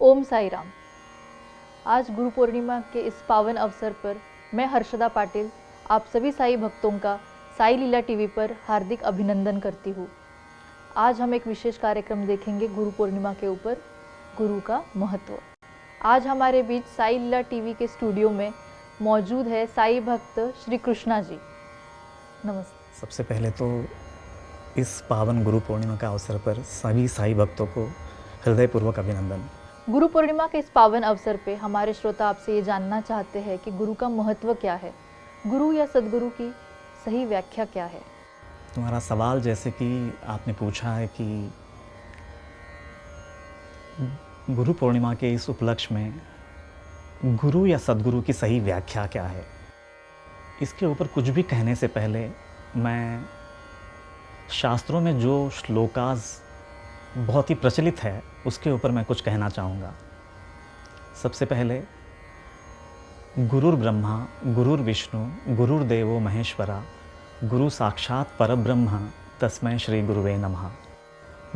ओम साई राम। आज गुरु पूर्णिमा के इस पावन अवसर पर मैं हर्षदा पाटिल आप सभी साई भक्तों का साई लीला टीवी पर हार्दिक अभिनंदन करती हूँ। आज हम एक विशेष कार्यक्रम देखेंगे गुरु पूर्णिमा के ऊपर, गुरु का महत्व। आज हमारे बीच साई लीला टीवी के स्टूडियो में मौजूद है साई भक्त श्री कृष्णा जी। नमस्ते। सबसे पहले तो इस पावन गुरु पूर्णिमा का अवसर पर सभी साई भक्तों को हृदयपूर्वक अभिनंदन। गुरु पूर्णिमा के इस पावन अवसर पे हमारे श्रोता आपसे ये जानना चाहते हैं कि गुरु का महत्व क्या है, गुरु या सदगुरु की सही व्याख्या क्या है। तुम्हारा सवाल जैसे कि आपने पूछा है कि गुरु पूर्णिमा के इस उपलक्ष्य में गुरु या सदगुरु की सही व्याख्या क्या है, इसके ऊपर कुछ भी कहने से पहले मैं शास्त्रों में जो श्लोकास बहुत ही प्रचलित है उसके ऊपर मैं कुछ कहना चाहूँगा। सबसे पहले गुरुर् ब्रह्मा गुरुर्विष्णु गुरुर्देवो महेश्वरा गुरु साक्षात परब्रह्म तस्मै श्री गुरुवे नमः।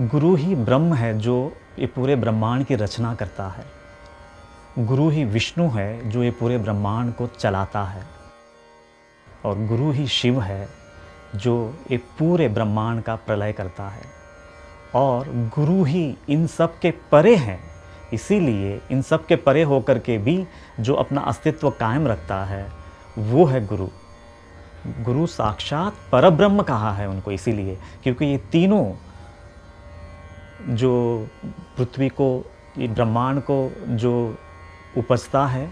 गुरु ही ब्रह्म है जो ये पूरे ब्रह्मांड की रचना करता है। गुरु ही विष्णु है जो ये पूरे ब्रह्मांड को चलाता है। और गुरु ही शिव है जो ये पूरे ब्रह्मांड का प्रलय करता है। और गुरु ही इन सब के परे हैं, इसीलिए इन सब के परे होकर के भी जो अपना अस्तित्व कायम रखता है वो है गुरु। गुरु साक्षात परब्रह्म कहा है उनको इसीलिए क्योंकि ये तीनों जो पृथ्वी को, ये ब्रह्मांड को जो उपजता है,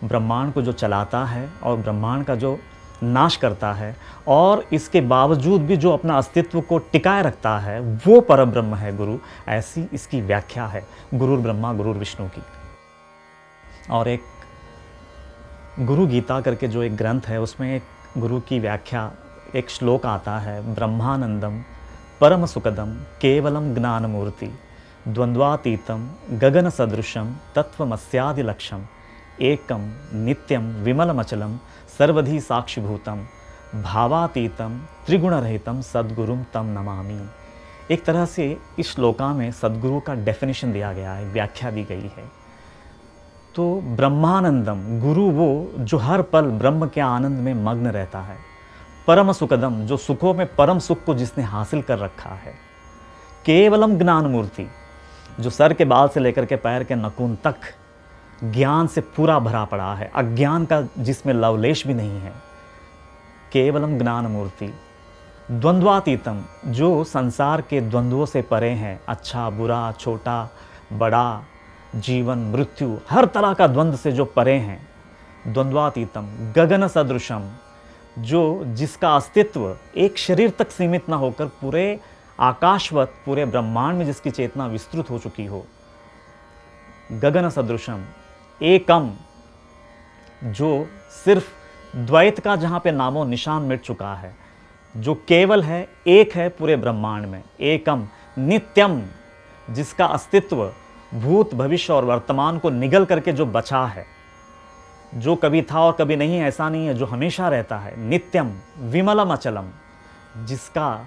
ब्रह्मांड को जो चलाता है और ब्रह्मांड का जो नाश करता है और इसके बावजूद भी जो अपना अस्तित्व को टिकाए रखता है वो परब्रह्म है गुरु। ऐसी इसकी व्याख्या है गुरुर् ब्रह्मा गुरुर् विष्णु की। और एक गुरु गीता करके जो एक ग्रंथ है उसमें एक गुरु की व्याख्या, एक श्लोक आता है, ब्रह्मानंदम परम सुखदम केवलम ज्ञानमूर्ति द्वंद्वातीतम गगन सदृशम तत्वमस्यादिलक्ष्यम एकम नित्यम विमलमचलम सर्वधि साक्षिभूतम भावातीतम त्रिगुणरहितम सद्गुरुम तम नमामि। एक तरह से इस श्लोका में सद्गुरु का डेफिनेशन दिया गया है, व्याख्या दी गई है। तो ब्रह्मानंदम, गुरु वो जो हर पल ब्रह्म के आनंद में मग्न रहता है। परम सुखदम, जो सुखों में परम सुख को जिसने हासिल कर रखा है। केवलम ज्ञान मूर्ति, जो सर के बाल से लेकर के पैर के नखून तक ज्ञान से पूरा भरा पड़ा है, अज्ञान का जिसमें लवलेश भी नहीं है। केवलम ज्ञान मूर्ति द्वंद्वातीतम, जो संसार के द्वंद्वों से परे हैं, अच्छा बुरा छोटा बड़ा, जीवन मृत्यु, हर तरह का द्वंद्व से जो परे हैं। द्वंद्वातीतम गगन सदृशम, जो जिसका अस्तित्व एक शरीर तक सीमित ना होकर पूरे आकाशवत पूरे ब्रह्मांड में जिसकी चेतना विस्तृत हो चुकी हो। गगन सदृशम एकम, जो सिर्फ द्वैत का जहाँ पे नामो निशान मिट चुका है, जो केवल है, एक है पूरे ब्रह्मांड में। एकम नित्यम, जिसका अस्तित्व भूत भविष्य और वर्तमान को निगल करके जो बचा है, जो कभी था और कभी नहीं, ऐसा नहीं है, जो हमेशा रहता है। नित्यम विमलम अचलम, जिसका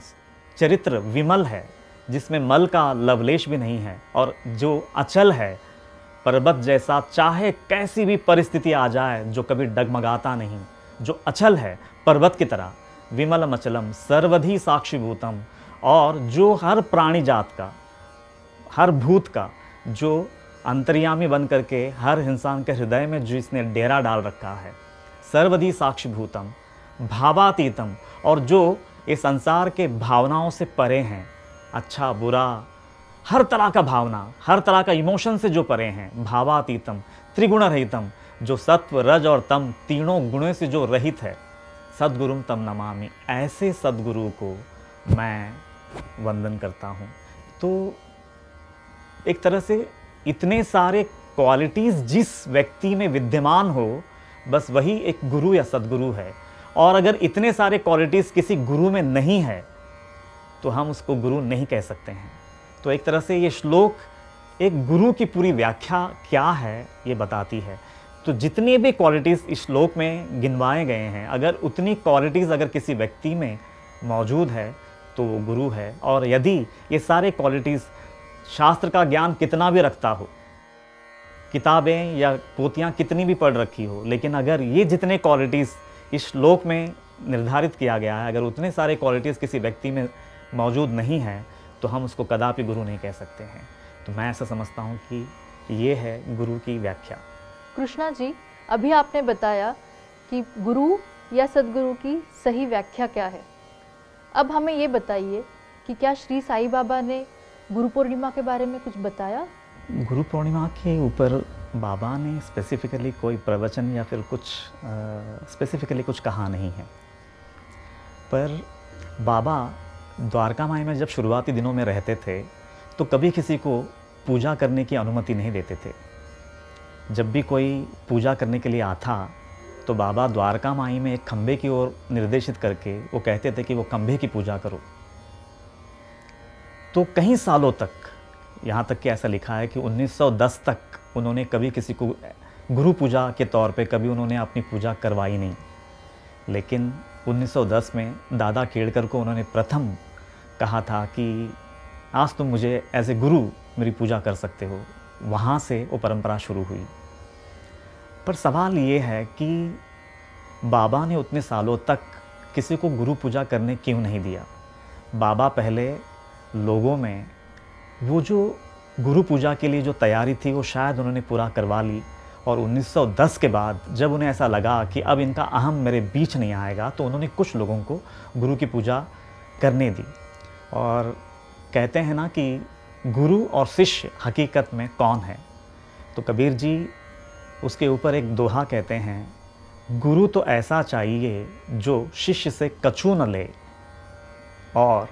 चरित्र विमल है, जिसमें मल का लवलेश भी नहीं है और जो अचल है, पर्वत जैसा, चाहे कैसी भी परिस्थिति आ जाए, जो कभी डगमगाता नहीं, जो अचल है पर्वत की तरह। विमलम अचलम सर्वधि साक्षीभूतम, और जो हर प्राणी जात का, हर भूत का जो अंतर्यामी बन करके हर इंसान के हृदय में जो इसने डेरा डाल रखा है। सर्वधि साक्षीभूतम भावातीतम, और जो इस संसार के भावनाओं से परे हैं, अच्छा बुरा हर तरह का भावना, हर तरह का इमोशन से जो परे हैं। भावातीतम त्रिगुण रहितम, जो सत्व रज और तम तीनों गुणों से जो रहित है। सद्गुरुम तम नमामि, ऐसे सद्गुरु को मैं वंदन करता हूँ। तो एक तरह से इतने सारे क्वालिटीज़ जिस व्यक्ति में विद्यमान हो, बस वही एक गुरु या सद्गुरु है। और अगर इतने सारे क्वालिटीज़ किसी गुरु में नहीं है तो हम उसको गुरु नहीं कह सकते हैं। तो एक तरह से ये श्लोक एक गुरु की पूरी व्याख्या क्या है ये बताती है। तो जितनी भी क्वालिटीज़ इस श्लोक में गिनवाए गए हैं, अगर उतनी क्वालिटीज़ अगर किसी व्यक्ति में मौजूद है तो वो गुरु है। और यदि ये सारे क्वालिटीज़ शास्त्र का ज्ञान कितना भी रखता हो, किताबें या पोथियाँ कितनी भी पढ़ रखी हो, लेकिन अगर ये जितने क्वालिटीज़ इस श्लोक में निर्धारित किया गया है, अगर उतने सारे क्वालिटीज़ किसी व्यक्ति में मौजूद नहीं है तो हम उसको कदापि गुरु नहीं कह सकते हैं। तो मैं ऐसा समझता हूँ कि ये है गुरु की व्याख्या। कृष्णा जी, अभी आपने बताया कि गुरु या सद्गुरु की सही व्याख्या क्या है। अब हमें ये बताइए कि क्या श्री साईं बाबा ने गुरु पूर्णिमा के बारे में कुछ बताया? गुरु पूर्णिमा के ऊपर बाबा ने स्पेसिफिकली कोई प्रवचन या फिर कुछ स्पेसिफिकली कुछ कहा नहीं है, पर बाबा द्वारका माई में जब शुरुआती दिनों में रहते थे तो कभी किसी को पूजा करने की अनुमति नहीं देते थे। जब भी कोई पूजा करने के लिए आता तो बाबा द्वारका माई में एक खंभे की ओर निर्देशित करके वो कहते थे कि वो खंभे की पूजा करो। तो कई सालों तक, यहाँ तक कि ऐसा लिखा है कि 1910 तक उन्होंने कभी किसी को गुरु पूजा के तौर पे कभी उन्होंने अपनी पूजा करवाई नहीं। लेकिन 1910 में दादा केड़कर को उन्होंने प्रथम कहा था कि आज तुम मुझे एज ए गुरु मेरी पूजा कर सकते हो। वहाँ से वो परंपरा शुरू हुई। पर सवाल ये है कि बाबा ने उतने सालों तक किसी को गुरु पूजा करने क्यों नहीं दिया। बाबा पहले लोगों में वो जो गुरु पूजा के लिए जो तैयारी थी वो शायद उन्होंने पूरा करवा ली, और 1910 के बाद जब उन्हें ऐसा लगा कि अब इनका अहम मेरे बीच नहीं आएगा तो उन्होंने कुछ लोगों को गुरु की पूजा करने दी। और कहते हैं ना कि गुरु और शिष्य हकीकत में कौन है, तो कबीर जी उसके ऊपर एक दोहा कहते हैं, गुरु तो ऐसा चाहिए जो शिष्य से कछू न ले, और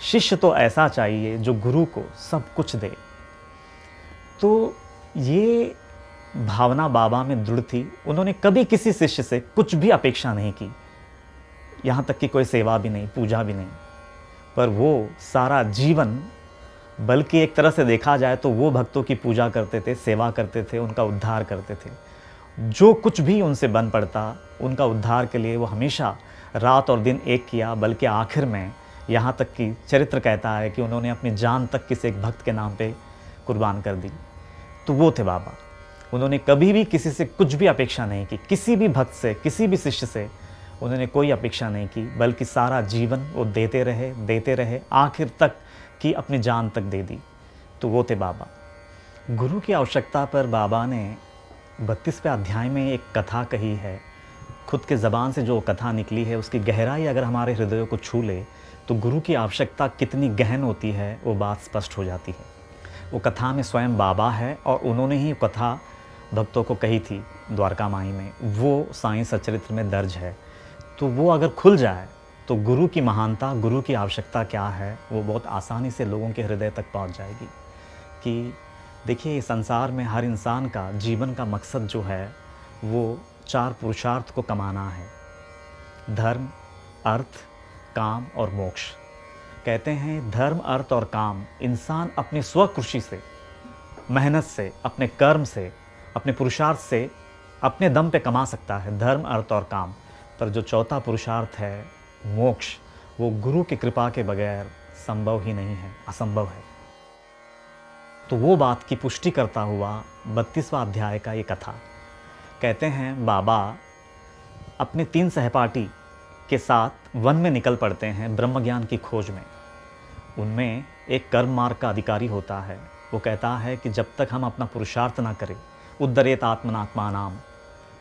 शिष्य तो ऐसा चाहिए जो गुरु को सब कुछ दे। तो ये भावना बाबा में दृढ़ थी। उन्होंने कभी किसी शिष्य से कुछ भी अपेक्षा नहीं की, यहाँ तक कि कोई सेवा भी नहीं, पूजा भी नहीं। पर वो सारा जीवन, बल्कि एक तरह से देखा जाए तो वो भक्तों की पूजा करते थे, सेवा करते थे, उनका उद्धार करते थे। जो कुछ भी उनसे बन पड़ता उनका उद्धार के लिए वो हमेशा रात और दिन एक किया। बल्कि आखिर में यहाँ तक कि चरित्र कहता है कि उन्होंने अपनी जान तक किसी एक भक्त के नाम पे कुर्बान कर दी। तो वो थे बाबा। उन्होंने कभी भी किसी से कुछ भी अपेक्षा नहीं की, किसी भी भक्त से, किसी भी शिष्य से उन्होंने कोई अपेक्षा नहीं की, बल्कि सारा जीवन वो देते रहे, आखिर तक कि अपनी जान तक दे दी। तो वो थे बाबा। गुरु की आवश्यकता पर बाबा ने 32वें अध्याय में एक कथा कही है। खुद के ज़बान से जो कथा निकली है उसकी गहराई अगर हमारे हृदयों को छू ले तो गुरु की आवश्यकता कितनी गहन होती है वो बात स्पष्ट हो जाती है। वो कथा में स्वयं बाबा है और उन्होंने ही कथा भक्तों को कही थी द्वारका माई में। वो साईं सच्चरित्र में दर्ज है। तो वो अगर खुल जाए तो गुरु की महानता, गुरु की आवश्यकता क्या है, वो बहुत आसानी से लोगों के हृदय तक पहुंच जाएगी। कि देखिए, इस संसार में हर इंसान का जीवन का मकसद जो है वो 4 पुरुषार्थ को कमाना है: धर्म, अर्थ, काम और मोक्ष। कहते हैं धर्म, अर्थ और काम इंसान अपनी स्वकृषि से, मेहनत से, अपने कर्म से, अपने पुरुषार्थ से, अपने दम पे कमा सकता है, धर्म, अर्थ और काम। पर जो चौथा पुरुषार्थ है मोक्ष, वो गुरु की कृपा के बगैर संभव ही नहीं है, असंभव है। तो वो बात की पुष्टि करता हुआ 32वां अध्याय का ये कथा। कहते हैं बाबा अपने 3 सहपाठी के साथ वन में निकल पड़ते हैं ब्रह्म ज्ञान की खोज में। उनमें एक कर्म मार्ग का अधिकारी होता है। वो कहता है कि जब तक हम अपना पुरुषार्थ ना करें, उद्धरेत आत्मनात्मानाम,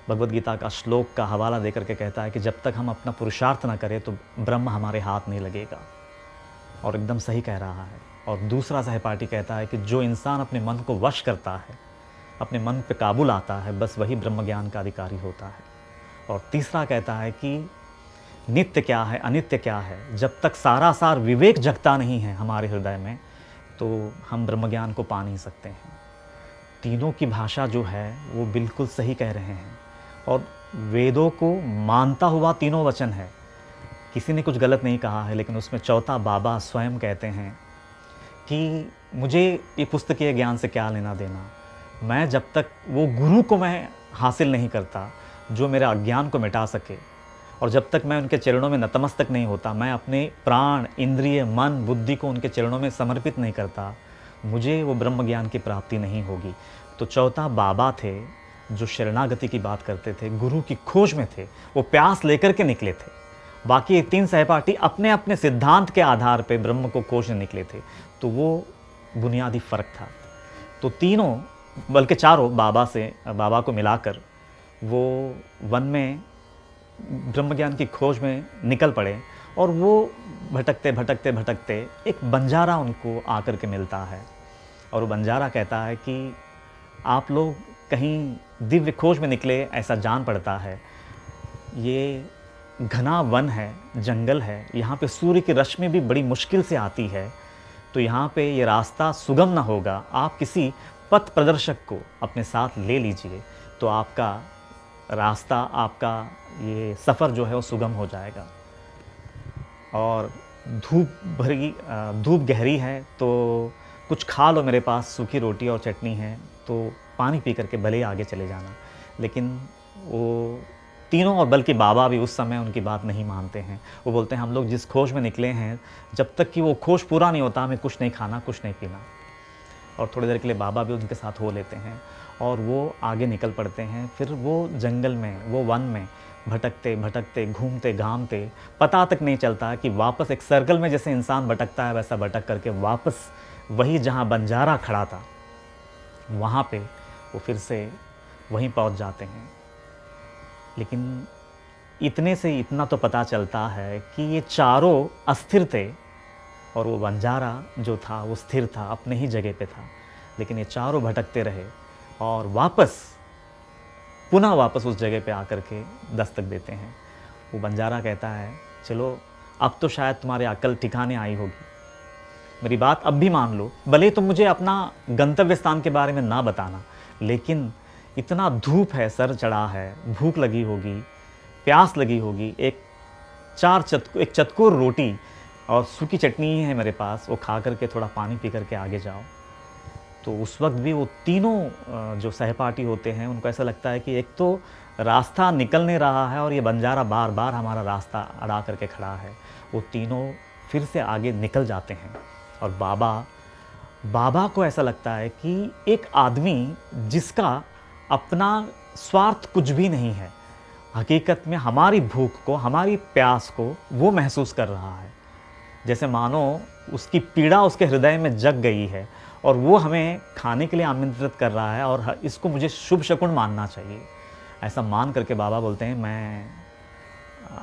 भगवद गीता का श्लोक का हवाला देकर के कहता है कि जब तक हम अपना पुरुषार्थ ना करें तो ब्रह्म हमारे हाथ नहीं लगेगा। और एकदम सही कह रहा है। और दूसरा सहपाठी कहता है कि जो इंसान अपने मन को वश करता है, अपने मन पे काबू लाता है, बस वही ब्रह्म ज्ञान का अधिकारी होता है। और तीसरा कहता है कि नित्य क्या है, अनित्य क्या है, जब तक सारा सार विवेक जगता नहीं है हमारे हृदय में तो हम ब्रह्म ज्ञान को पा नहीं सकते हैं। तीनों की भाषा जो है वो बिल्कुल सही कह रहे हैं। और वेदों को मानता हुआ तीनों वचन है, किसी ने कुछ गलत नहीं कहा है। लेकिन उसमें चौथा बाबा स्वयं कहते हैं कि मुझे ये पुस्तकीय ज्ञान से क्या लेना देना, मैं जब तक वो गुरु को मैं हासिल नहीं करता जो मेरे अज्ञान को मिटा सके, और जब तक मैं उनके चरणों में नतमस्तक नहीं होता, मैं अपने प्राण, इंद्रिय, मन, बुद्धि को उनके चरणों में समर्पित नहीं करता, मुझे वो ब्रह्म ज्ञान की प्राप्ति नहीं होगी। तो चौथा बाबा थे जो शरणागति की बात करते थे, गुरु की खोज में थे, वो प्यास लेकर के निकले थे। बाकी ये 3 सहपाठी अपने अपने सिद्धांत के आधार पे ब्रह्म को खोजने निकले थे। तो वो बुनियादी फ़र्क था। तो तीनों बल्कि चारों बाबा को मिलाकर वो वन में ब्रह्म ज्ञान की खोज में निकल पड़े। और वो भटकते भटकते भटकते एक बंजारा उनको आकर के मिलता है, और वो बंजारा कहता है कि आप लोग कहीं दिव्य खोज में निकले ऐसा जान पड़ता है। ये घना वन है, जंगल है, यहाँ पे सूर्य की रश्मि भी बड़ी मुश्किल से आती है, तो यहाँ पे ये रास्ता सुगम ना होगा। आप किसी पथ प्रदर्शक को अपने साथ ले लीजिए, तो आपका रास्ता, आपका ये सफ़र जो है वो सुगम हो जाएगा। और धूप गहरी है, तो कुछ खा लो, मेरे पास सूखी रोटी और चटनी है, तो पानी पी करके भले ही आगे चले जाना। लेकिन वो तीनों, और बल्कि बाबा भी उस समय उनकी बात नहीं मानते हैं। वो बोलते हैं हम लोग जिस खोज में निकले हैं, जब तक कि वो खोज पूरा नहीं होता हमें कुछ नहीं खाना, कुछ नहीं पीना। और थोड़ी देर के लिए बाबा भी उनके साथ हो लेते हैं और वो आगे निकल पड़ते हैं। फिर वो जंगल में, वो वन में भटकते भटकते, घूमते घामते, पता तक नहीं चलता कि वापस एक सर्कल में जैसे इंसान भटकता है वैसा भटक करके वापस वही जहाँ बंजारा खड़ा था वहाँ पे वो फिर से वहीं पहुँच जाते हैं। लेकिन इतने से इतना तो पता चलता है कि ये चारों अस्थिर थे और वो बंजारा जो था वो स्थिर था, अपने ही जगह पे था। लेकिन ये चारों भटकते रहे और पुनः वापस उस जगह पे आकर के दस्तक देते हैं। वो बंजारा कहता है चलो अब तो शायद तुम्हारे अक्ल ठिकाने आई होगी, मेरी बात अब भी मान लो, भले तुम मुझे अपना गंतव्य स्थान के बारे में ना बताना, लेकिन इतना धूप है, सर चढ़ा है, भूख लगी होगी, प्यास लगी होगी, एक चतकोर रोटी और सूखी चटनी ही है मेरे पास, वो खा करके थोड़ा पानी पी करके आगे जाओ। तो उस वक्त भी वो तीनों जो सहपाठी होते हैं उनको ऐसा लगता है कि एक तो रास्ता निकल नहीं रहा है और ये बंजारा बार बार हमारा रास्ता अड़ा करके खड़ा है। वो तीनों फिर से आगे निकल जाते हैं और बाबा को ऐसा लगता है कि एक आदमी जिसका अपना स्वार्थ कुछ भी नहीं है, हकीकत में हमारी भूख को, हमारी प्यास को वो महसूस कर रहा है, जैसे मानो उसकी पीड़ा उसके हृदय में जग गई है और वो हमें खाने के लिए आमंत्रित कर रहा है और इसको मुझे शुभ शकुन मानना चाहिए। ऐसा मान करके बाबा बोलते हैं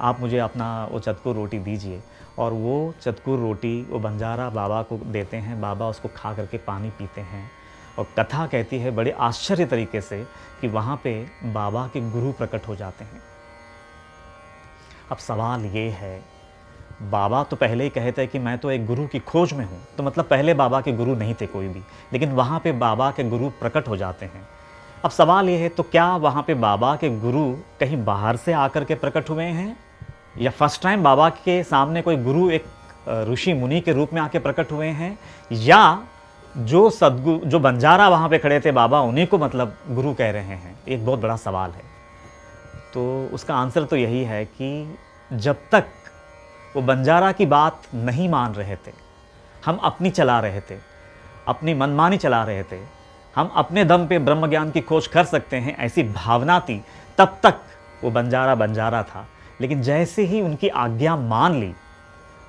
आप मुझे अपना वो चतकुर रोटी दीजिए। और वो चतकुर रोटी वो बंजारा बाबा को देते हैं, बाबा उसको खा करके पानी पीते हैं। और कथा कहती है बड़े आश्चर्य तरीके से कि वहाँ पे बाबा के गुरु प्रकट हो जाते हैं। अब सवाल ये है, बाबा तो पहले ही कहते हैं कि मैं तो एक गुरु की खोज में हूँ, तो मतलब पहले बाबा के गुरु नहीं थे कोई भी, लेकिन वहाँ पे बाबा के गुरु प्रकट हो जाते हैं। अब सवाल ये है, तो क्या वहाँ पे बाबा के गुरु कहीं बाहर से आकर के प्रकट हुए हैं या फर्स्ट टाइम बाबा के सामने कोई गुरु एक ऋषि मुनि के रूप में आके प्रकट हुए हैं, या जो बंजारा वहाँ पे खड़े थे बाबा उन्हीं को मतलब गुरु कह रहे हैं? एक बहुत बड़ा सवाल है। तो उसका आंसर तो यही है कि जब तक वो बंजारा की बात नहीं मान रहे थे, हम अपनी चला रहे थे, अपनी मनमानी चला रहे थे, हम अपने दम पे ब्रह्म ज्ञान की खोज कर सकते हैं ऐसी भावना थी, तब तक वो बंजारा था। लेकिन जैसे ही उनकी आज्ञा मान ली,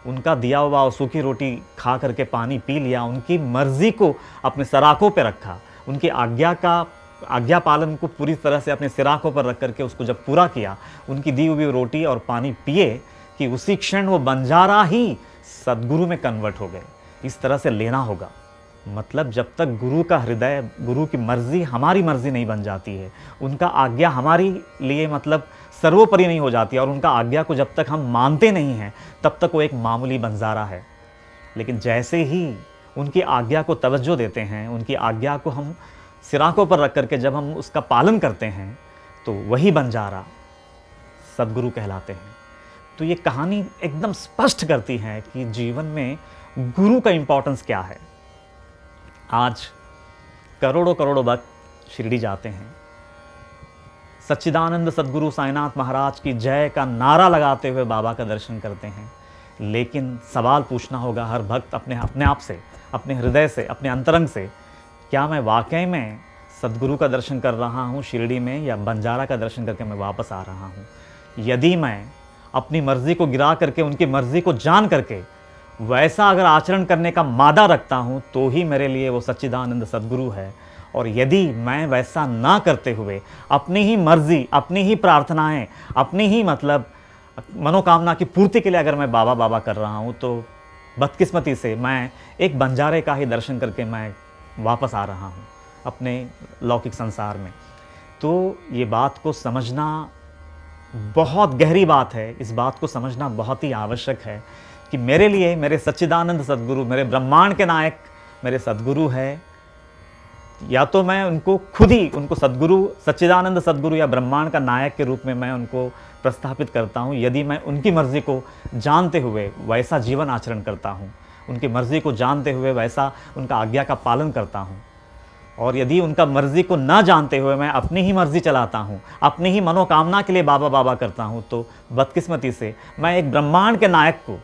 उनका दिया हुआ सूखी रोटी खा करके पानी पी लिया, उनकी मर्जी को अपने सराखों पे रखा, उनकी आज्ञा पालन को पूरी तरह से अपने सिराखों पर रख करके उसको जब पूरा किया, उनकी दी हुई रोटी और पानी पिए कि उसी क्षण वो बंजारा ही सद्गुरु में कन्वर्ट हो गए। इस तरह से लेना होगा। मतलब जब तक गुरु का हृदय, गुरु की मर्जी हमारी मर्जी नहीं बन जाती है, उनका आज्ञा हमारी लिए मतलब सर्वोपरि नहीं हो जाती है, और उनका आज्ञा को जब तक हम मानते नहीं हैं तब तक वो एक मामूली बंजारा है। लेकिन जैसे ही उनकी आज्ञा को तवज्जो देते हैं, उनकी आज्ञा को हम सिराकों पर रख करके जब हम उसका पालन करते हैं, तो वही बंजारा सद्गुरु कहलाते हैं। तो ये कहानी एकदम स्पष्ट करती है कि जीवन में गुरु का इम्पोर्टेंस क्या है। आज करोड़ों भक्त शिरडी जाते हैं, सच्चिदानंद सद्गुरु साईनाथ महाराज की जय का नारा लगाते हुए बाबा का दर्शन करते हैं। लेकिन सवाल पूछना होगा हर भक्त अपने आप से, अपने हृदय से, अपने अंतरंग से, क्या मैं वाकई में सद्गुरु का दर्शन कर रहा हूँ शिरडी में, या बंजारा का दर्शन करके मैं वापस आ रहा हूँ। यदि मैं अपनी मर्ज़ी को गिरा करके उनकी मर्ज़ी को जान करके वैसा अगर आचरण करने का मादा रखता हूँ तो ही मेरे लिए वो सच्चिदानंद सद्गुरु है। और यदि मैं वैसा ना करते हुए अपनी ही मर्ज़ी, अपनी ही प्रार्थनाएं, अपनी ही मतलब मनोकामना की पूर्ति के लिए अगर मैं बाबा बाबा कर रहा हूँ, तो बदकिस्मती से मैं एक बंजारे का ही दर्शन करके मैं वापस आ रहा हूँ अपने लौकिक संसार में। तो ये बात को समझना बहुत गहरी बात है, इस बात को समझना बहुत ही आवश्यक है कि मेरे लिए मेरे सच्चिदानंद सद्गुरु, मेरे ब्रह्मांड के नायक मेरे सद्गुरु है। या तो मैं उनको खुद ही उनको सद्गुरु, सच्चिदानंद सद्गुरु या ब्रह्मांड का नायक के रूप में मैं उनको प्रस्थापित करता हूँ, यदि मैं उनकी मर्ज़ी को जानते हुए वैसा जीवन आचरण करता हूँ, उनकी मर्ज़ी को जानते हुए वैसा उनका आज्ञा का पालन करता हूँ। और यदि उनका मर्ज़ी को ना जानते हुए मैं अपनी ही मर्ज़ी चलाता हूँ, अपनी ही मनोकामना के लिए बाबा बाबा करता हूँ, तो बदकिस्मती से मैं एक ब्रह्मांड के नायक को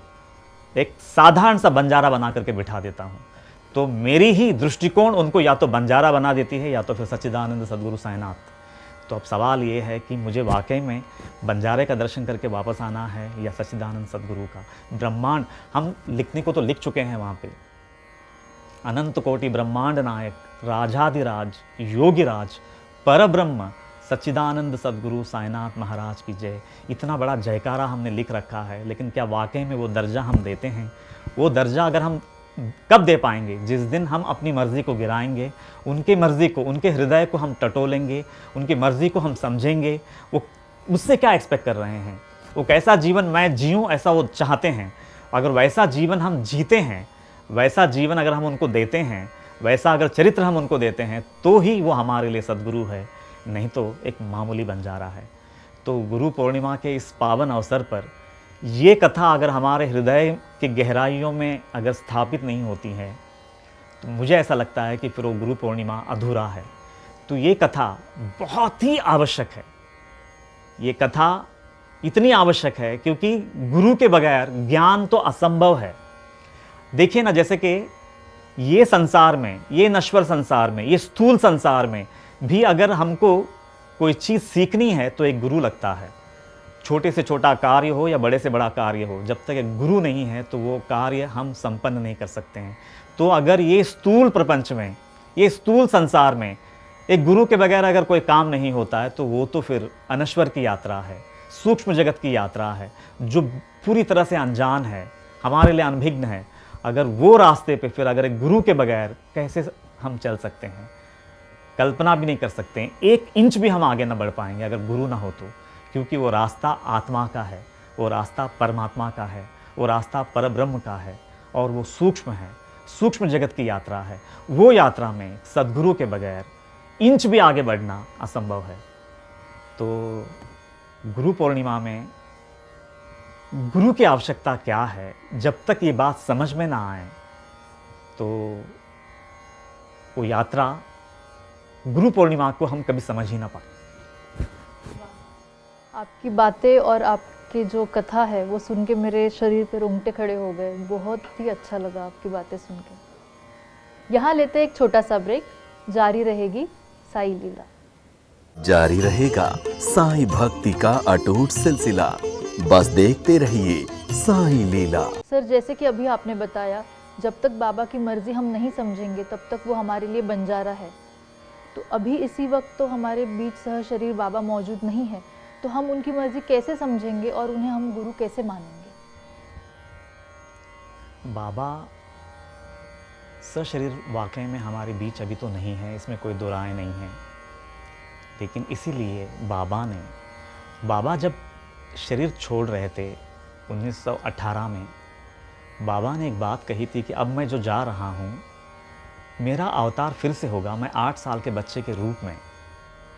एक साधारण सा बंजारा बना करके बिठा देता हूँ। तो मेरी ही दृष्टिकोण उनको या तो बंजारा बना देती है या तो फिर सच्चिदानंद सद्गुरु साईनाथ। तो अब सवाल ये है कि मुझे वाकई में बंजारे का दर्शन करके वापस आना है या सच्चिदानंद सद्गुरु का। ब्रह्मांड हम लिखने को तो लिख चुके हैं वहाँ पे, अनंत कोटि ब्रह्मांड नायक राजाधिराज योगिराज परब्रह्म सच्चिदानंद सद्गुरु साईनाथ महाराज की जय। इतना बड़ा जयकारा हमने लिख रखा है, लेकिन क्या वाकई में वो दर्जा हम देते हैं? वो दर्जा अगर हम कब दे पाएंगे? जिस दिन हम अपनी मर्ज़ी को गिराएंगे, उनकी मर्ज़ी को, उनके हृदय को हम टटोलेंगे, उनकी मर्ज़ी को हम समझेंगे। वो मुझसे क्या एक्सपेक्ट कर रहे हैं, वो कैसा जीवन मैं जीऊँ ऐसा वो चाहते हैं। अगर वैसा जीवन हम जीते हैं, वैसा जीवन अगर हम उनको देते हैं, वैसा अगर चरित्र हम उनको देते हैं, तो ही वो हमारे लिए सद्गुरु है, नहीं तो एक मामूली बंजारा है। तो गुरु पूर्णिमा के इस पावन अवसर पर ये कथा अगर हमारे हृदय की गहराइयों में अगर स्थापित नहीं होती है, तो मुझे ऐसा लगता है कि फिर वो गुरु पूर्णिमा अधूरा है। तो ये कथा बहुत ही आवश्यक है। ये कथा इतनी आवश्यक है क्योंकि गुरु के बगैर ज्ञान तो असंभव है। देखिए ना, जैसे कि ये संसार में, ये नश्वर संसार में, ये स्थूल संसार में भी अगर हमको कोई चीज़ सीखनी है तो एक गुरु लगता है। छोटे से छोटा कार्य हो या बड़े से बड़ा कार्य हो, जब तक एक गुरु नहीं है तो वो कार्य हम संपन्न नहीं कर सकते हैं। तो अगर ये स्थूल प्रपंच में, ये स्थूल संसार में एक गुरु के बगैर अगर कोई काम नहीं होता है, तो वो तो फिर अनश्वर की यात्रा है, सूक्ष्म जगत की यात्रा है, जो पूरी तरह से अनजान है, हमारे लिए अनभिज्ञ है। अगर वो रास्ते पे फिर अगर एक गुरु के बगैर कैसे हम चल सकते हैं? कल्पना भी नहीं कर सकते हैं। 1 इंच भी हम आगे ना बढ़ पाएंगे अगर गुरु ना हो तो, क्योंकि वो रास्ता आत्मा का है, वो रास्ता परमात्मा का है, वो रास्ता परब्रह्म का है और वो सूक्ष्म है, सूक्ष्म जगत की यात्रा है। वो यात्रा में सद्गुरु के बगैर इंच भी आगे बढ़ना असंभव है। तो गुरु पूर्णिमा में गुरु की आवश्यकता क्या है, जब तक ये बात समझ में ना आए तो वो यात्रा गुरु पूर्णिमा को हम कभी समझ ही ना पाए। आपकी बातें और आपकी जो कथा है वो सुन के मेरे शरीर पे रोंगटे खड़े हो गए। बहुत ही अच्छा लगा आपकी बातें सुन के। यहाँ लेते हैं एक छोटा सा ब्रेक, जारी रहेगी साई लीला। जारी रहेगा साई भक्ति का अटूट सिलसिला, बस देखते रहिए साई लीला। सर, जैसे कि अभी आपने बताया, जब तक बाबा की मर्जी हम नहीं समझेंगे तब तक वो हमारे लिए बंजारा है। तो अभी इसी वक्त तो हमारे बीच सह शरीर बाबा मौजूद नहीं है, तो हम उनकी मर्जी कैसे समझेंगे और उन्हें हम गुरु कैसे मानेंगे? बाबा सशरीर वाकई में हमारे बीच अभी तो नहीं है, इसमें कोई दो राय नहीं है। लेकिन इसीलिए बाबा जब शरीर छोड़ रहे थे 1918 में, बाबा ने एक बात कही थी कि अब मैं जो जा रहा हूँ, मेरा अवतार फिर से होगा। मैं 8 साल के बच्चे के रूप में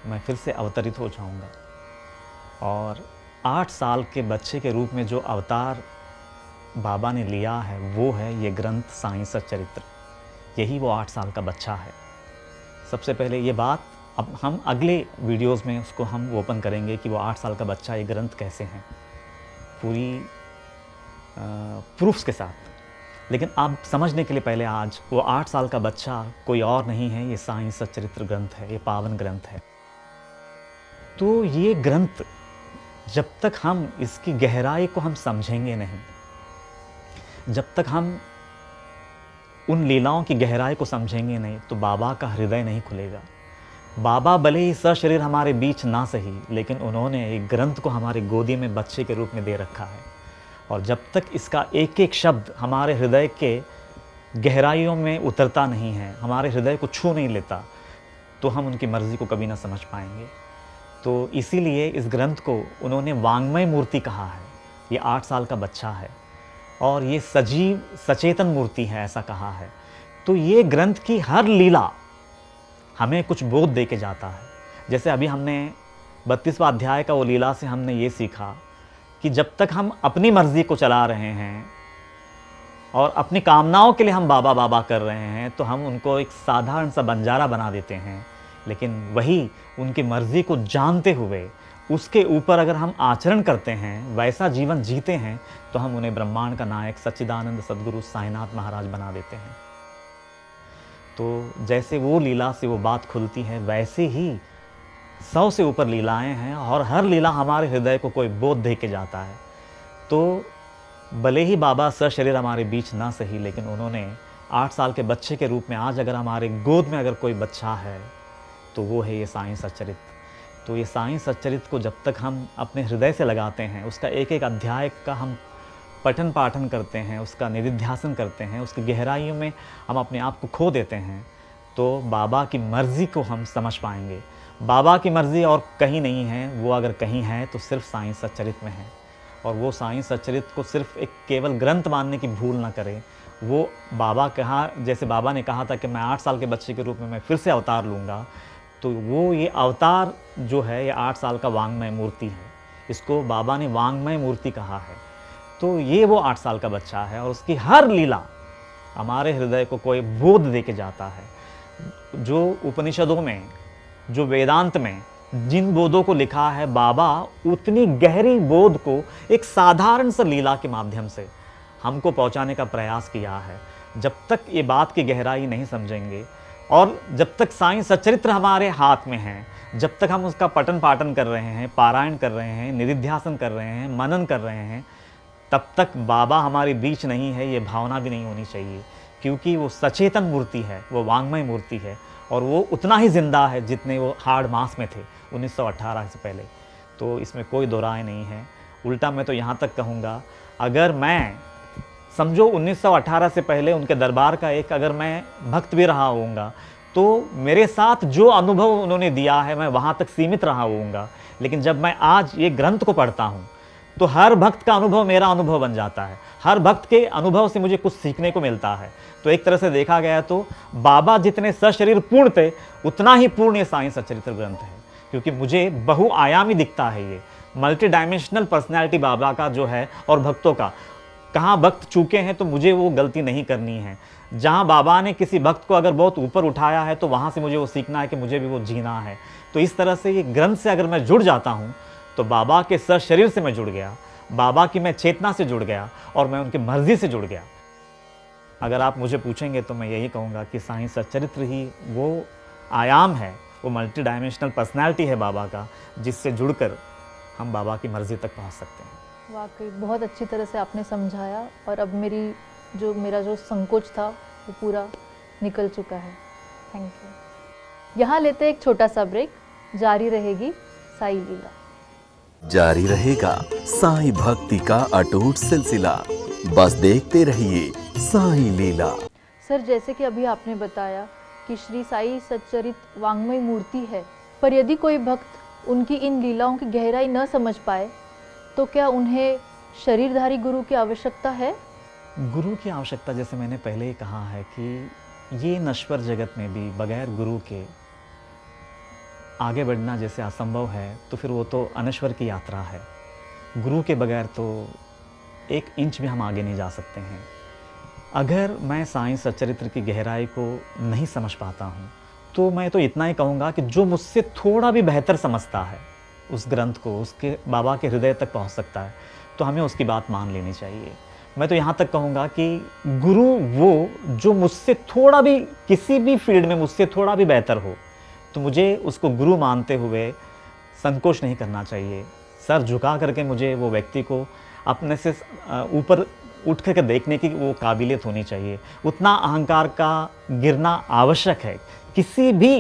मैं फिर से अवतरित हो जाऊँगा और 8 साल के बच्चे के रूप में जो अवतार बाबा ने लिया है वो है ये ग्रंथ साईं सच्चरित्र। यही वो 8 साल का बच्चा है। सबसे पहले ये बात अब हम अगले वीडियोस में उसको हम ओपन करेंगे कि वो 8 साल का बच्चा ये ग्रंथ कैसे हैं, पूरी प्रूफ्स के साथ। लेकिन आप समझने के लिए पहले आज वो 8 साल का बच्चा कोई और नहीं है, ये साईं सच्चरित्र ग्रंथ है, ये पावन ग्रंथ है। तो ये ग्रंथ जब तक हम इसकी गहराई को हम समझेंगे नहीं, जब तक हम उन लीलाओं की गहराई को समझेंगे नहीं, तो बाबा का हृदय नहीं खुलेगा। बाबा भले ही सशरीर हमारे बीच ना सही, लेकिन उन्होंने एक ग्रंथ को हमारी गोदी में बच्चे के रूप में दे रखा है, और जब तक इसका एक एक शब्द हमारे हृदय के गहराइयों में उतरता नहीं है, हमारे हृदय को छू नहीं लेता, तो हम उनकी मर्ज़ी को कभी ना समझ पाएंगे। तो इसीलिए इस ग्रंथ को उन्होंने वाङ्मय मूर्ति कहा है। ये 8 साल का बच्चा है और ये सजीव सचेतन मूर्ति है, ऐसा कहा है। तो ये ग्रंथ की हर लीला हमें कुछ बोध दे के जाता है। जैसे अभी हमने 32वां अध्याय का वो लीला से हमने ये सीखा कि जब तक हम अपनी मर्ज़ी को चला रहे हैं और अपनी कामनाओं के लिए हम बाबा बाबा कर रहे हैं, तो हम उनको एक साधारण सा बंजारा बना देते हैं। लेकिन वही उनकी मर्ज़ी को जानते हुए उसके ऊपर अगर हम आचरण करते हैं, वैसा जीवन जीते हैं, तो हम उन्हें ब्रह्मांड का नायक सच्चिदानंद सद्गुरु साईनाथ महाराज बना देते हैं। तो जैसे वो लीला से वो बात खुलती है, वैसे ही 100 से ऊपर लीलाएं हैं और हर लीला हमारे हृदय को कोई बोध दे के जाता है। तो भले ही बाबा सशरीर हमारे बीच ना सही, लेकिन उन्होंने 8 साल के बच्चे के रूप में आज अगर हमारे गोद में अगर कोई बच्चा है, तो वो है ये साईं सच्चरित। तो ये साईं सच्चरित को जब तक हम अपने हृदय से लगाते हैं, उसका एक एक अध्याय का हम पठन पाठन करते हैं, उसका निधिध्यासन करते हैं, उसकी गहराइयों में हम अपने आप को खो देते हैं, तो बाबा की मर्ज़ी को हम समझ पाएंगे। बाबा की मर्ज़ी और कहीं नहीं है, वो अगर कहीं है तो सिर्फ साईं सच्चरित में है। और वो साईं सच्चरित को सिर्फ एक केवल ग्रंथ मानने की भूल ना करें। वो बाबा कहा, जैसे बाबा ने कहा था कि मैं 8 साल के बच्चे के रूप में मैं फिर से अवतार लूँगा, तो वो ये अवतार जो है ये 8 साल का वाङ्मय मूर्ति है। इसको बाबा ने वाङ्मय मूर्ति कहा है। तो ये वो 8 साल का बच्चा है और उसकी हर लीला हमारे हृदय को कोई बोध दे के जाता है। जो उपनिषदों में, जो वेदांत में जिन बोधों को लिखा है, बाबा उतनी गहरी बोध को एक साधारण सा लीला के माध्यम से हमको पहुंचाने का प्रयास किया है। जब तक ये बात की गहराई नहीं समझेंगे और जब तक साईं सच्चरित्र हमारे हाथ में है, जब तक हम उसका पठन पाठन कर रहे हैं, पारायण कर रहे हैं, निधिध्यासन कर रहे हैं, मनन कर रहे हैं, तब तक बाबा हमारे बीच नहीं है, ये भावना भी नहीं होनी चाहिए। क्योंकि वो सचेतन मूर्ति है, वो वाङ्मय मूर्ति है और वो उतना ही जिंदा है जितने वो हाड़ मास में थे 1918 से पहले। तो इसमें कोई दो राय नहीं है। उल्टा मैं तो यहाँ तक कहूँगा, अगर मैं समझो 1918 से पहले उनके दरबार का एक अगर मैं भक्त भी रहा होऊंगा, तो मेरे साथ जो अनुभव उन्होंने दिया है मैं वहाँ तक सीमित रहा होऊंगा। लेकिन जब मैं आज ये ग्रंथ को पढ़ता हूँ, तो हर भक्त का अनुभव मेरा अनुभव बन जाता है। हर भक्त के अनुभव से मुझे कुछ सीखने को मिलता है। तो एक तरह से देखा गया तो बाबा जितने सशरीर पूर्ण थे, उतना ही पूर्ण ये साईं सच्चरित्र ग्रंथ है। क्योंकि मुझे बहुआयामी दिखता है, ये मल्टी डायमेंशनल पर्सनैलिटी बाबा का जो है और भक्तों का। कहाँ भक्त चूके हैं तो मुझे वो गलती नहीं करनी है। जहाँ बाबा ने किसी भक्त को अगर बहुत ऊपर उठाया है, तो वहाँ से मुझे वो सीखना है कि मुझे भी वो जीना है। तो इस तरह से ये ग्रंथ से अगर मैं जुड़ जाता हूँ, तो बाबा के सशरीर से मैं जुड़ गया, बाबा की मैं चेतना से जुड़ गया और मैं उनकी मर्जी से जुड़ गया। अगर आप मुझे पूछेंगे तो मैं यही कहूँगा कि साईं सच्चरित्र ही वो आयाम है, वो मल्टी डायमेंशनल पर्सनैलिटी है बाबा का, जिससे जुड़कर हम बाबा की मर्जी तक पहुँच सकते हैं। वाकई बहुत अच्छी तरह से आपने समझाया और अब मेरा जो संकोच था वो पूरा निकल चुका है। Thank you. यहाँ लेते एक छोटा सा ब्रेक, जारी रहेगी साई लीला। जारी रहेगा साईं भक्ति का अटूट सिलसिला। बस देखते रहिए साईं लीला। सर, जैसे कि अभी आपने बताया कि श्री साई सच्चरित वाङ्मय मूर्ति है, पर यदि कोई भक्त उनकी इन लीलाओं की गहराई न समझ पाए, तो क्या उन्हें शरीरधारी गुरु की आवश्यकता है? गुरु की आवश्यकता, जैसे मैंने पहले ही कहा है कि ये नश्वर जगत में भी बगैर गुरु के आगे बढ़ना जैसे असंभव है, तो फिर वो तो अनश्वर की यात्रा है। गुरु के बगैर तो 1 इंच भी हम आगे नहीं जा सकते हैं। अगर मैं साईं सच्चरित्र की गहराई को नहीं समझ पाता हूँ, तो मैं तो इतना ही कहूँगा कि जो मुझसे थोड़ा भी बेहतर समझता है उस ग्रंथ को, उसके बाबा के हृदय तक पहुँच सकता है, तो हमें उसकी बात मान लेनी चाहिए। मैं तो यहाँ तक कहूँगा कि गुरु वो जो मुझसे थोड़ा भी किसी भी फील्ड में मुझसे थोड़ा भी बेहतर हो, तो मुझे उसको गुरु मानते हुए संकोच नहीं करना चाहिए। सर झुका करके मुझे वो व्यक्ति को अपने से ऊपर उठ करके देखने की वो काबिलियत होनी चाहिए। उतना अहंकार का गिरना आवश्यक है किसी भी,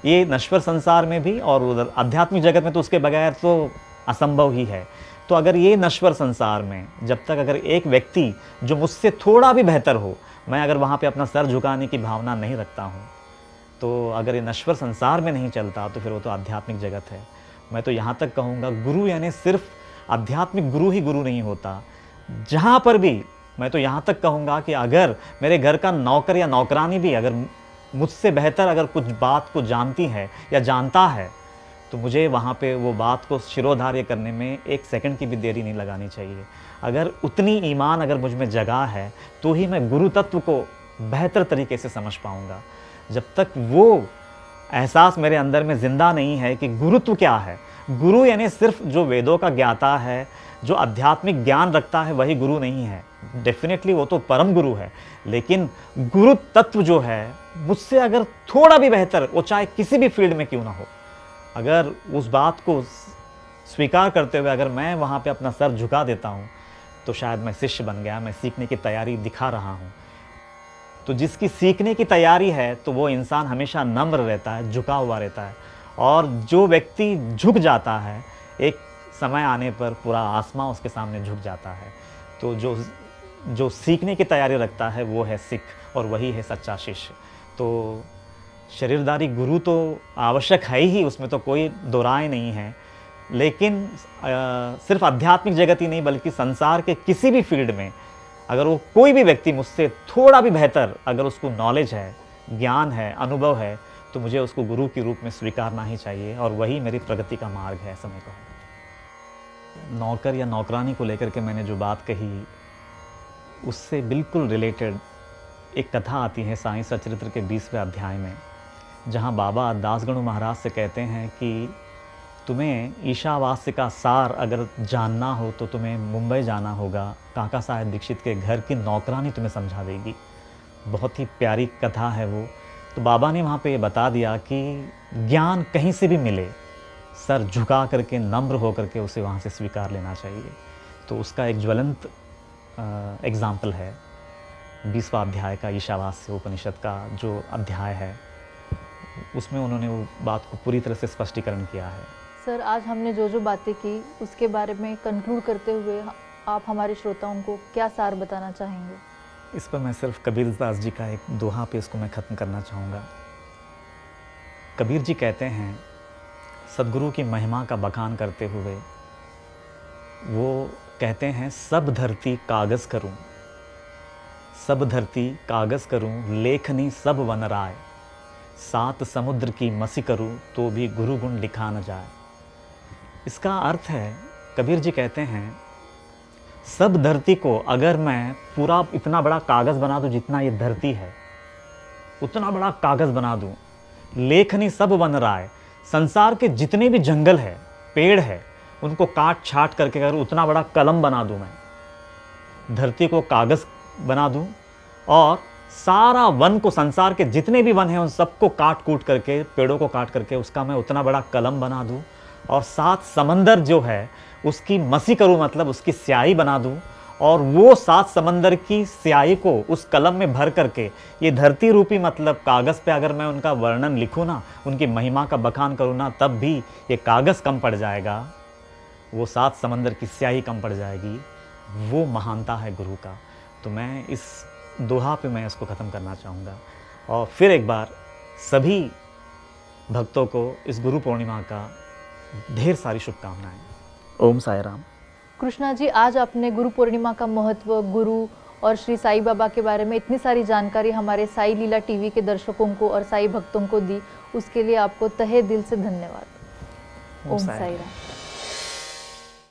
ये नश्वर संसार में भी और उधर आध्यात्मिक जगत में तो उसके बगैर तो असंभव ही है। तो अगर ये नश्वर संसार में जब तक अगर एक व्यक्ति जो मुझसे थोड़ा भी बेहतर हो, मैं अगर वहाँ पे अपना सर झुकाने की भावना नहीं रखता हूँ, तो अगर ये नश्वर संसार में नहीं चलता तो फिर वो तो आध्यात्मिक जगत है। मैं तो यहाँ तक कहूँगा गुरु यानी सिर्फ आध्यात्मिक गुरु ही गुरु नहीं होता। जहाँ पर भी मैं तो यहाँ तक कहूँगा कि अगर मेरे घर का नौकर या नौकरानी भी अगर मुझसे बेहतर अगर कुछ बात को जानती है या जानता है, तो मुझे वहाँ पे वो बात को शिरोधार्य करने में 1 सेकंड की भी देरी नहीं लगानी चाहिए। अगर उतनी ईमान अगर मुझ में जगा है तो ही मैं गुरु तत्व को बेहतर तरीके से समझ पाऊँगा। जब तक वो एहसास मेरे अंदर में ज़िंदा नहीं है कि गुरुत्व क्या है, गुरु यानी सिर्फ जो वेदों का ज्ञाता है, जो आध्यात्मिक ज्ञान रखता है, वही गुरु नहीं है। डेफिनेटली वो तो परम गुरु है, लेकिन गुरु तत्व जो है मुझसे अगर थोड़ा भी बेहतर, वो चाहे किसी भी फील्ड में क्यों ना हो, अगर उस बात को स्वीकार करते हुए अगर मैं वहाँ पे अपना सर झुका देता हूँ, तो शायद मैं शिष्य बन गया, मैं सीखने की तैयारी दिखा रहा हूँ। तो जिसकी सीखने की तैयारी है तो वो इंसान हमेशा नम्र रहता है, झुका हुआ रहता है। और जो व्यक्ति झुक जाता है, एक समय आने पर पूरा आसमां उसके सामने झुक जाता है। तो जो सीखने की तैयारी रखता है वो है सिख, और वही है सच्चा शिष्य। तो शरीरधारी गुरु तो आवश्यक है ही, उसमें तो कोई दो राय नहीं है। लेकिन सिर्फ आध्यात्मिक जगत ही नहीं बल्कि संसार के किसी भी फील्ड में अगर वो कोई भी व्यक्ति मुझसे थोड़ा भी बेहतर अगर उसको नॉलेज है, ज्ञान है, अनुभव है, तो मुझे उसको गुरु के रूप में स्वीकारना ही चाहिए, और वही मेरी प्रगति का मार्ग है। समय को नौकर या नौकरानी को लेकर के मैंने जो बात कही, उससे बिल्कुल रिलेटेड एक कथा आती है साईं सचरित्र के 20वें अध्याय में, जहाँ बाबा दासगणु महाराज से कहते हैं कि तुम्हें ईशावास्य का सार अगर जानना हो तो तुम्हें मुंबई जाना होगा, काका साहेब दीक्षित के घर की नौकरानी तुम्हें समझा देगी। बहुत ही प्यारी कथा है वो। तो बाबा ने वहाँ पे ये बता दिया कि ज्ञान कहीं से भी मिले, सर झुका करके नम्र हो करके उसे वहाँ से स्वीकार लेना चाहिए। तो उसका एक ज्वलंत एग्ज़ाम्पल है 20वां अध्याय का, ईशावास्य उपनिषद का जो अध्याय है, उसमें उन्होंने वो बात को पूरी तरह से स्पष्टीकरण किया है। सर, आज हमने जो बातें की उसके बारे में कंक्लूड करते हुए आप हमारे श्रोताओं को क्या सार बताना चाहेंगे? इस पर मैं सिर्फ कबीर दास जी का एक दोहा पे इसको मैं ख़त्म करना चाहूँगा। कबीर जी कहते हैं, सदगुरु की महिमा का बखान करते हुए, वो कहते हैं, सब धरती कागज़ करूँ, सब धरती कागज़ करूँ, लेखनी सब वन राय, 7 समुद्र की मसी करूँ तो भी गुरु गुण लिखा न जाए। इसका अर्थ है, कबीर जी कहते हैं, सब धरती को अगर मैं पूरा इतना बड़ा कागज़ बना दूं, जितना ये धरती है उतना बड़ा कागज़ बना दूं, लेखनी सब वन राय, संसार के जितने भी जंगल है, पेड़ है, उनको काट छाट करके अगर उतना बड़ा कलम बना दूं, मैं धरती को कागज़ बना दूं, और सारा वन को, संसार के जितने भी वन हैं उन सबको काट कूट करके, पेड़ों को काट करके उसका मैं उतना बड़ा कलम बना दूं, और 7 समंदर जो है उसकी मसी करूं, मतलब उसकी स्याही बना दूं, और वो 7 समंदर की स्याही को उस कलम में भर करके ये धरती रूपी मतलब कागज़ पे अगर मैं उनका वर्णन लिखूं ना, उनकी महिमा का बखान करूं ना, तब भी ये कागज़ कम पड़ जाएगा, वो 7 समंदर की स्याही कम पड़ जाएगी। वो महानता है गुरु का। तो मैं इस दोहा पे मैं इसको ख़त्म करना चाहूँगा, और फिर एक बार सभी भक्तों को इस गुरु पूर्णिमा का ढेर सारी शुभकामनाएं। ओम साई राम। कृष्णा जी, आज आपने गुरु पूर्णिमा का महत्व, गुरु और श्री साईं बाबा के बारे में इतनी सारी जानकारी हमारे साई लीला टीवी के दर्शकों को और साई भक्तों को दी, उसके लिए आपको तहे दिल से धन्यवाद। ओम साई राम।